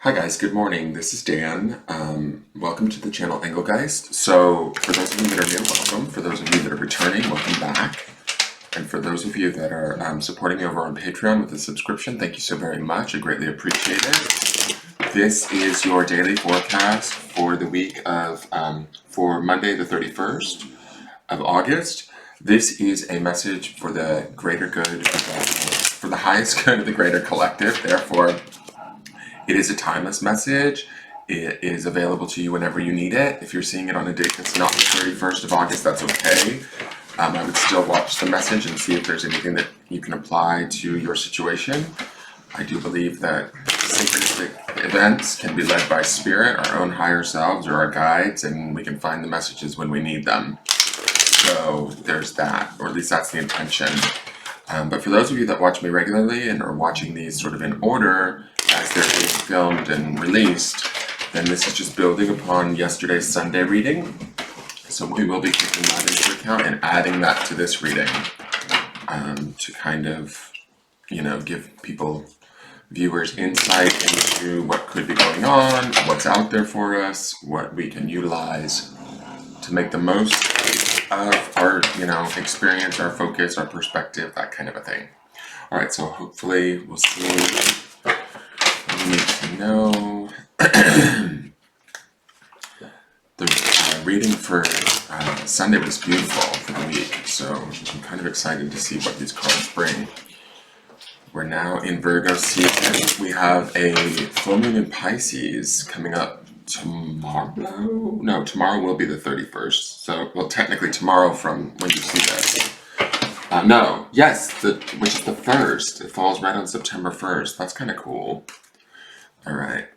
Hi guys, good morning. This is Dan. Welcome to the channel Engelgeist. So for those of you that are new, welcome. For those of you that are returning, welcome back. And for those of you that are supporting me over on Patreon with a subscription, thank you so very much. I greatly appreciate it. This is your daily forecast for the week of, for Monday the 31st of August. This is a message for the greater good, for the highest good of the greater collective. Therefore, it is a timeless message. It is available to you whenever you need it. If you're seeing it on a date that's not the 31st of August, that's okay. I would still watch the message and see if there's anything that you can apply to your situation. I do believe that synchronistic events can be led by spirit, our own higher selves, or our guides, and we can find the messages when we need them. So there's that, or at least that's the intention. But for those of you that watch me regularly and are watching these sort of in order as they're being filmed and released, then this is just building upon yesterday's Sunday reading. So we will be taking that into account and adding that to this reading to kind of, give people, viewers, insight into what could be going on, what's out there for us, what we can utilize to make the most of our, experience, our focus, our perspective, that kind of a thing. All right, so hopefully we'll see what we need to know. The reading for Sunday was beautiful for the week, so I'm kind of excited to see what these cards bring. We're now in Virgo season. We have a full moon in Pisces coming up tomorrow. No, tomorrow will be the 31st. So, well, technically tomorrow from when you see this. Which is the 1st. It falls right on September 1st. That's kind of cool. All right.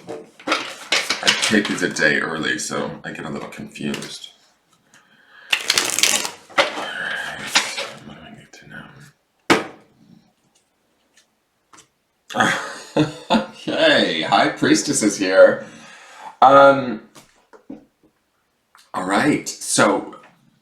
I take these a day early, so I get a little confused. All right. What do I need to know? Okay, High Priestess is here. All right, so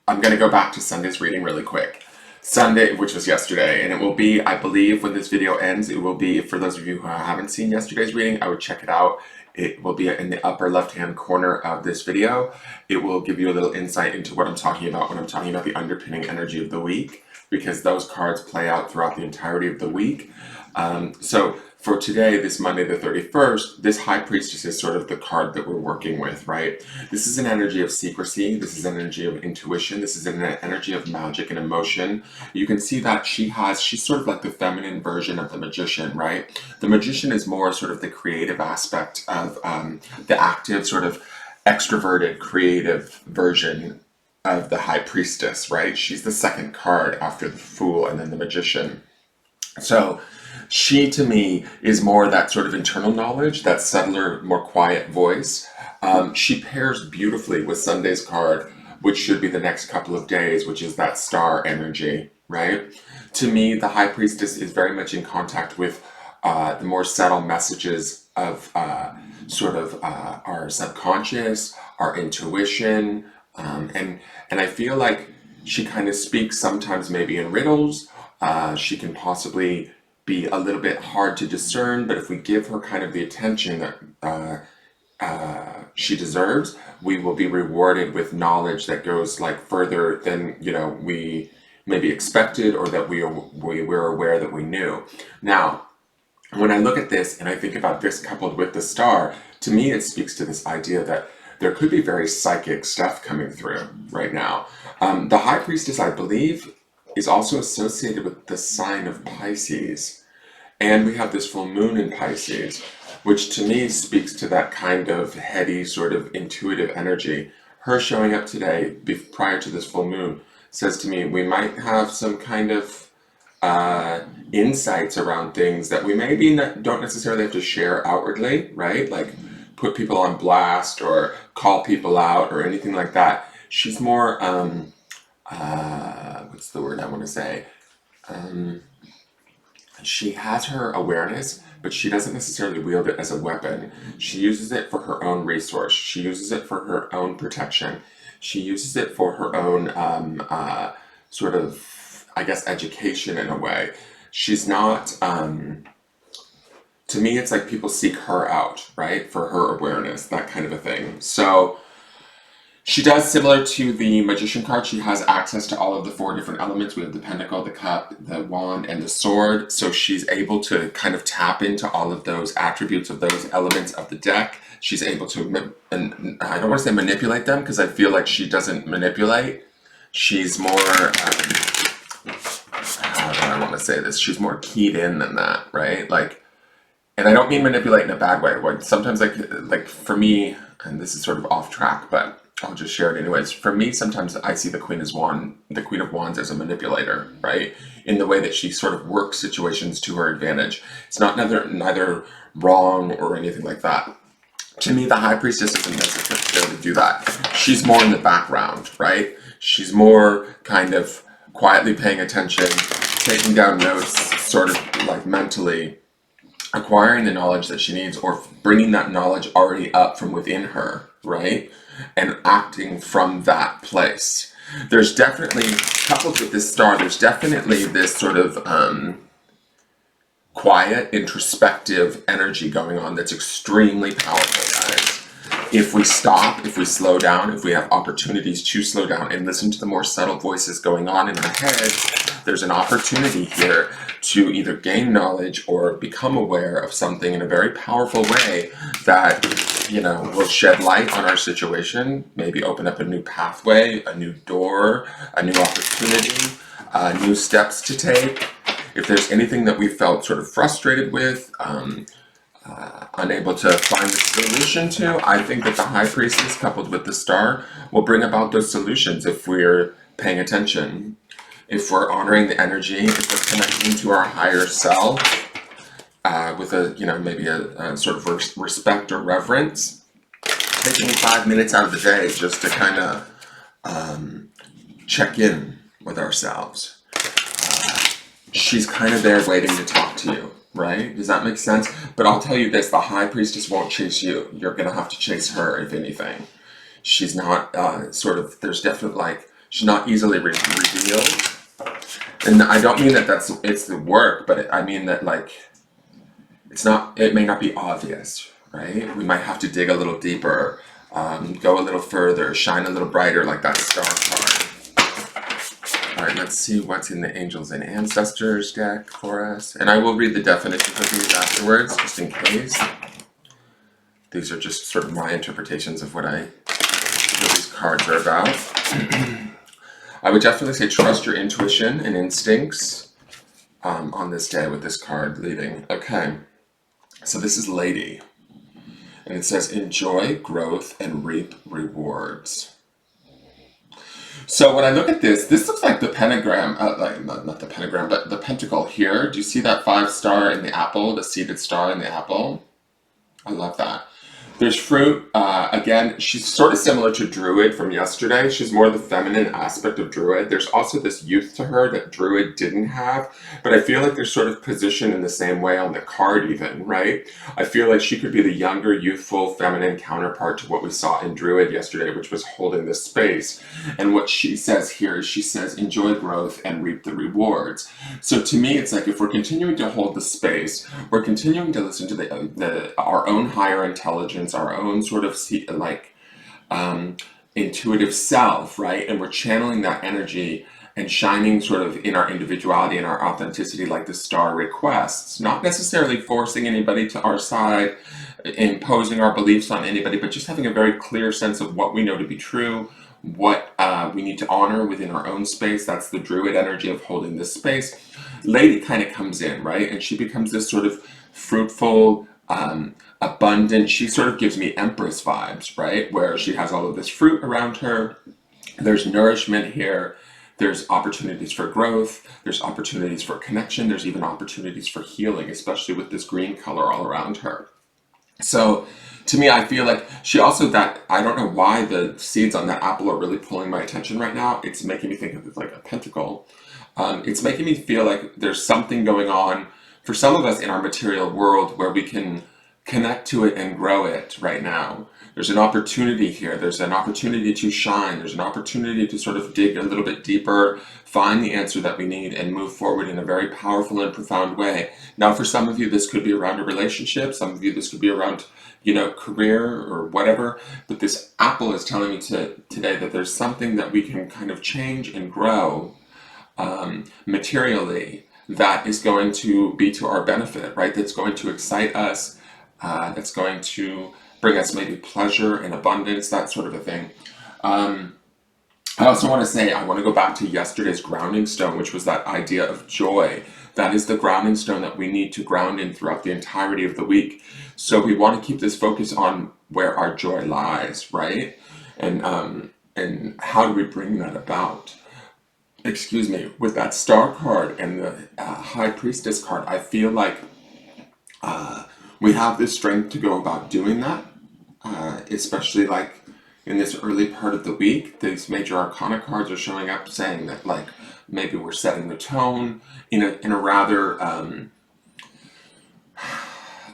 I'm going to go back to Sunday's reading really quick. Sunday, which was yesterday, and it will be, I believe, when this video ends, it will be, for those of you who haven't seen yesterday's reading, I would check it out. It will be in the upper left-hand corner of this video. It will give you a little insight into what I'm talking about when I'm talking about the underpinning energy of the week, because those cards play out throughout the entirety of the week. So for today, this Monday the 31st, this High Priestess is sort of the card that we're working with, right? This is an energy of secrecy. This is an energy of intuition. This is an energy of magic and emotion. You can see that she's sort of like the feminine version of the magician, right? The magician is more sort of the creative aspect of the active, sort of extroverted, creative version of the High Priestess, right? She's the second card after the Fool and then the Magician. So she, to me, is more that sort of internal knowledge, that subtler, more quiet voice. She pairs beautifully with Sunday's card, which should be the next couple of days, which is that star energy, right? To me, the High Priestess is very much in contact with the more subtle messages of our subconscious, our intuition, and I feel like she kind of speaks sometimes maybe in riddles. She can possibly be a little bit hard to discern, but if we give her kind of the attention that she deserves, we will be rewarded with knowledge that goes like further than we maybe expected, or that we were aware that we knew. Now, when I look at this and I think about this coupled with the star, to me it speaks to this idea that there could be very psychic stuff coming through right now. The High Priestess, I believe, is also associated with the sign of Pisces. And we have this full moon in Pisces, which to me speaks to that kind of heady, sort of intuitive energy. Her showing up today, prior to this full moon, says to me we might have some kind of insights around things that we maybe don't necessarily have to share outwardly, right? Like put people on blast or call people out or anything like that. She's more, what's the word I want to say? She has her awareness, but she doesn't necessarily wield it as a weapon. She uses it for her own resource. She uses it for her own protection. She uses it for her own sort of, I guess, education in a way. She's not, to me, it's like people seek her out, right? For her awareness, that kind of a thing. So she does, similar to the Magician card, she has access to all of the 4 different elements. We have the Pentacle, the Cup, the Wand, and the Sword. So she's able to kind of tap into all of those attributes of those elements of the deck. She's able to, and I don't want to say manipulate them, because I feel like she doesn't manipulate. She's more, how do I want to say this? She's more keyed in than that, right? Like, and I don't mean manipulate in a bad way. Like sometimes, like for me, and this is sort of off track, but I'll just share it anyways. For me, sometimes I see the Queen of Wands as a manipulator, right? In the way that she sort of works situations to her advantage. It's not neither wrong or anything like that. To me, the High Priestess isn't necessarily do that. She's more in the background, right? She's more kind of quietly paying attention, taking down notes, sort of like mentally acquiring the knowledge that she needs, or bringing that knowledge already up from within her, right? And acting from that place. There's definitely, coupled with this star, there's definitely this sort of quiet, introspective energy going on that's extremely powerful, guys. If we stop, if we slow down, if we have opportunities to slow down and listen to the more subtle voices going on in our heads, there's an opportunity here to either gain knowledge or become aware of something in a very powerful way that, you know, will shed light on our situation, maybe open up a new pathway, a new door, a new opportunity, new steps to take. If there's anything that we felt sort of frustrated with, unable to find the solution to, I think that the High Priestess coupled with the Star will bring about those solutions if we're paying attention, if we're honoring the energy, if we're connecting to our higher self with a, you know, maybe a sort of respect or reverence. Taking 5 minutes out of the day just to kind of check in with ourselves. She's kind of there waiting to talk to you, right? Does that make sense? But I'll tell you this, the High Priestess won't chase you. You're going to have to chase her, if anything. She's not there's definitely like, she's not easily revealed. And I don't mean that it's the work, but I mean that like, it may not be obvious, right? We might have to dig a little deeper, go a little further, shine a little brighter, like that star card. All right, let's see what's in the Angels and Ancestors deck for us. And I will read the definitions of these afterwards, just in case. These are just sort of my interpretations of what these cards are about. I would definitely say trust your intuition and instincts on this day with this card leading. Okay, so this is Lady. And it says, enjoy growth and reap rewards. So when I look at this looks like the pentagram, like not the pentagram, but the pentacle here. Do you see that 5 star in the apple, the seated star in the apple? I love that. There's fruit. Again, she's sort of similar to Druid from yesterday. She's more the feminine aspect of Druid. There's also this youth to her that Druid didn't have, but I feel like they're sort of positioned in the same way on the card even, right? I feel like she could be the younger, youthful, feminine counterpart to what we saw in Druid yesterday, which was holding this space. And what she says here is she says, enjoy growth and reap the rewards. So to me, it's like if we're continuing to hold the space, we're continuing to listen to our own higher intelligence, our own sort of intuitive self, right? And we're channeling that energy and shining sort of in our individuality and our authenticity like the star requests, not necessarily forcing anybody to our side, imposing our beliefs on anybody, but just having a very clear sense of what we know to be true, what we need to honor within our own space. That's the Druid energy of holding this space. Lady kind of comes in, right? And she becomes this sort of fruitful, abundant, she sort of gives me Empress vibes, right? Where she has all of this fruit around her. There's nourishment here. There's opportunities for growth. There's opportunities for connection. There's even opportunities for healing, especially with this green color all around her. So to me, I feel like she also, I don't know why the seeds on that apple are really pulling my attention right now. It's making me think of it like a pentacle. It's making me feel like there's something going on for some of us in our material world where we can connect to it and grow it right now. There's an opportunity here. There's an opportunity to shine. There's an opportunity to sort of dig a little bit deeper, find the answer that we need, and move forward in a very powerful and profound way. Now, for some of you, this could be around a relationship. Some of you, this could be around, career or whatever. But this apple is telling me today that there's something that we can kind of change and grow materially that is going to be to our benefit, right? That's going to excite us, that's going to bring us maybe pleasure and abundance, that sort of a thing. I also want to say, I want to go back to yesterday's grounding stone, which was that idea of joy. That is the grounding stone that we need to ground in throughout the entirety of the week. So we want to keep this focus on where our joy lies, right? And how do we bring that about? Excuse me, with that star card and the high priestess card, I feel like we have this strength to go about doing that, especially like in this early part of the week. These major arcana cards are showing up saying that like maybe we're setting the tone in a rather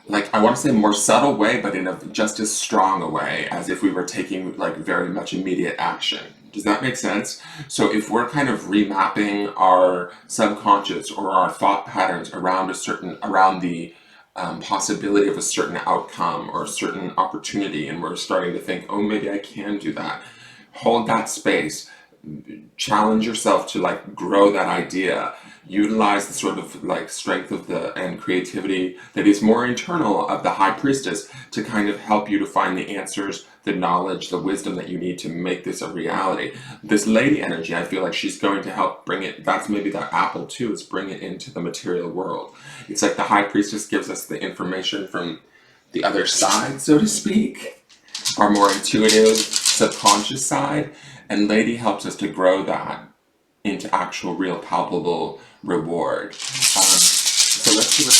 like, I want to say more subtle way, but in a just as strong a way as if we were taking like very much immediate action. Does that make sense? So if we're kind of remapping our subconscious or our thought patterns around the possibility of a certain outcome or a certain opportunity, and we're starting to think, oh, maybe I can do that. Hold that space. Challenge yourself to like grow that idea. Utilize the sort of like strength of and creativity that is more internal of the high priestess to kind of help you to find the answers, the knowledge, the wisdom that you need to make this a reality. This lady energy, I feel like she's going to help bring it. That's maybe that apple too, is bring it into the material world. It's like the high priestess gives us the information from the other side, so to speak, our more intuitive subconscious side, and lady helps us to grow that into actual real palpable reward. So let's see what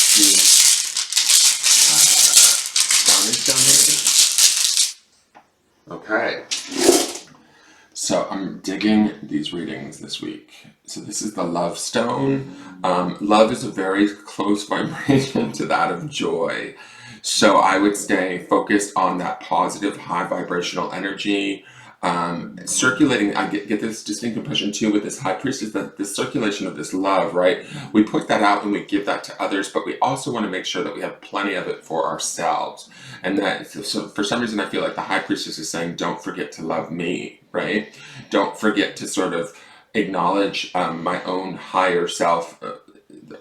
the Okay. So I'm digging these readings this week. So this is the love stone. Love is a very close vibration to that of joy. So I would stay focused on that positive, high vibrational energy. Circulating, I get this distinct impression too with this high priestess, that the circulation of this love, right? We put that out and we give that to others, but we also want to make sure that we have plenty of it for ourselves. And that, so for some reason, I feel like the high priestess is saying, don't forget to love me, right? Don't forget to sort of acknowledge my own higher self,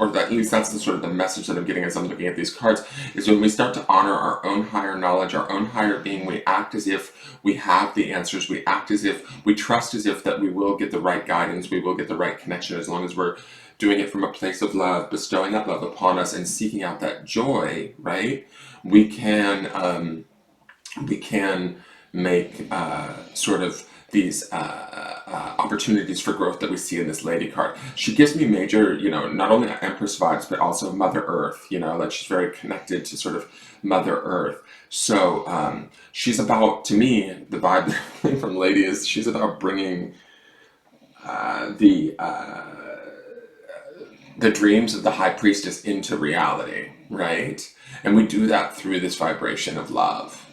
or at least that's the sort of the message that I'm getting as I'm looking at these cards, is when we start to honor our own higher knowledge, our own higher being, we act as if we have the answers, we act as if, we trust as if that we will get the right guidance, we will get the right connection, as long as we're doing it from a place of love, bestowing that love upon us and seeking out that joy, right? We can make sort of these opportunities for growth that we see in this lady card. She gives me major, not only Empress vibes, but also Mother Earth, like she's very connected to sort of Mother Earth. So she's about, to me, the vibe from Lady is she's about bringing the dreams of the high priestess into reality, right? And we do that through this vibration of love.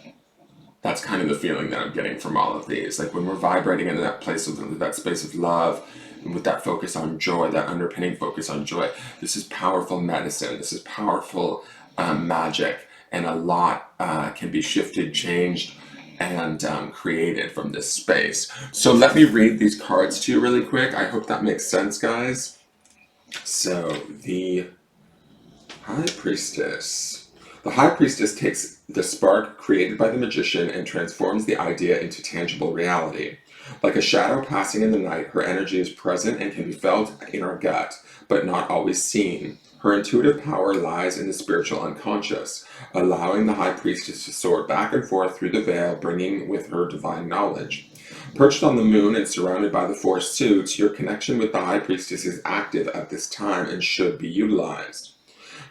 That's kind of the feeling that I'm getting from all of these. Like when we're vibrating in that place of that space of love, and with that focus on joy, that underpinning focus on joy, this is powerful medicine. This is powerful magic, and a lot can be shifted, changed, and created from this space. So let me read these cards to you really quick. I hope that makes sense, guys. So the High Priestess. The High Priestess takes the spark created by the magician and transforms the idea into tangible reality. Like a shadow passing in the night, her energy is present and can be felt in our gut, but not always seen. Her intuitive power lies in the spiritual unconscious, allowing the High Priestess to soar back and forth through the veil, bringing with her divine knowledge. Perched on the moon and surrounded by the four suits, your connection with the High Priestess is active at this time and should be utilized.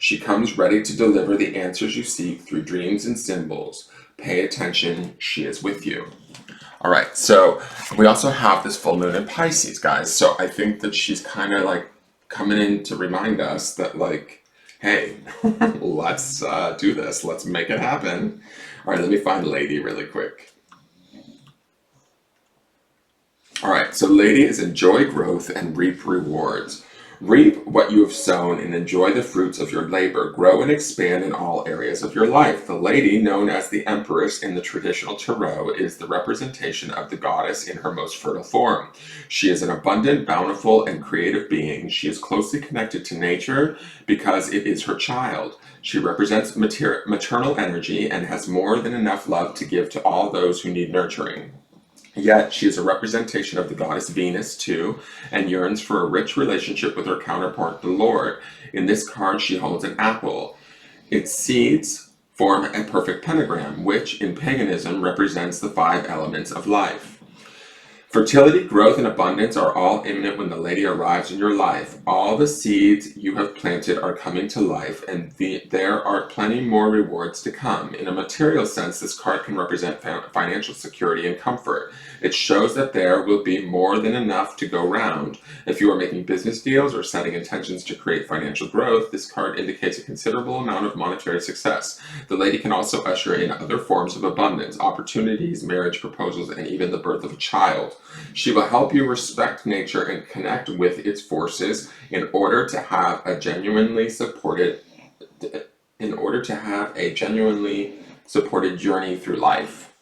She comes ready to deliver the answers you seek through dreams and symbols. Pay attention, she is with you. All right, so we also have this full moon in Pisces, guys. So I think that she's kind of like coming in to remind us that, like, hey, let's do this. Let's make it happen. All right, let me find Lady really quick. All right, so Lady is enjoy growth and reap rewards. Reap what you have sown and enjoy the fruits of your labor. Grow and expand in all areas of your life. The lady, known as the Empress in the traditional tarot, is the representation of the goddess in her most fertile form. She is an abundant, bountiful, and creative being. She is closely connected to nature because it is her child. She represents maternal energy and has more than enough love to give to all those who need nurturing. Yet she is a representation of the goddess Venus too, and yearns for a rich relationship with her counterpart, the Lord. In this card, she holds an apple. Its seeds form a perfect pentagram, which in paganism represents the five elements of life. Fertility, growth, and abundance are all imminent when the lady arrives in your life. All the seeds you have planted are coming to life, and there are plenty more rewards to come. In a material sense, this card can represent financial security and comfort. It shows that there will be more than enough to go round. If you are making business deals or setting intentions to create financial growth, this card indicates a considerable amount of monetary success. The lady can also usher in other forms of abundance, opportunities, marriage proposals, and even the birth of a child. She will help you respect nature and connect with its forces in order to have a genuinely supported journey through life.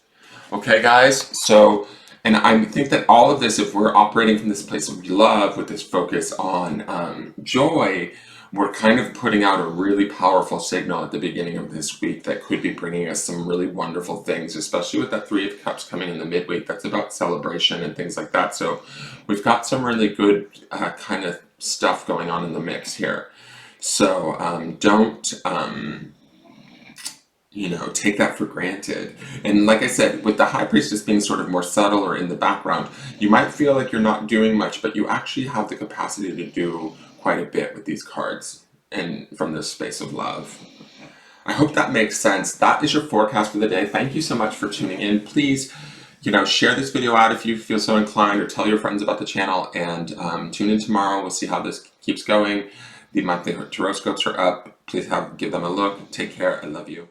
Okay, guys, so, and I think that all of this, if we're operating from this place of love with this focus on joy, we're kind of putting out a really powerful signal at the beginning of this week that could be bringing us some really wonderful things, especially with that Three of Cups coming in the midweek. That's about celebration and things like that. So we've got some really good kind of stuff going on in the mix here. So don't take that for granted. And like I said, with the High Priestess being sort of more subtle or in the background, you might feel like you're not doing much, but you actually have the capacity to do quite a bit with these cards and from this space of love. I hope that makes sense. That is your forecast for the day. Thank you so much for tuning in. Please, share this video out if you feel so inclined, or tell your friends about the channel, and tune in tomorrow. We'll see how this keeps going. The monthly horoscopes are up. Please give them a look. Take care. I love you.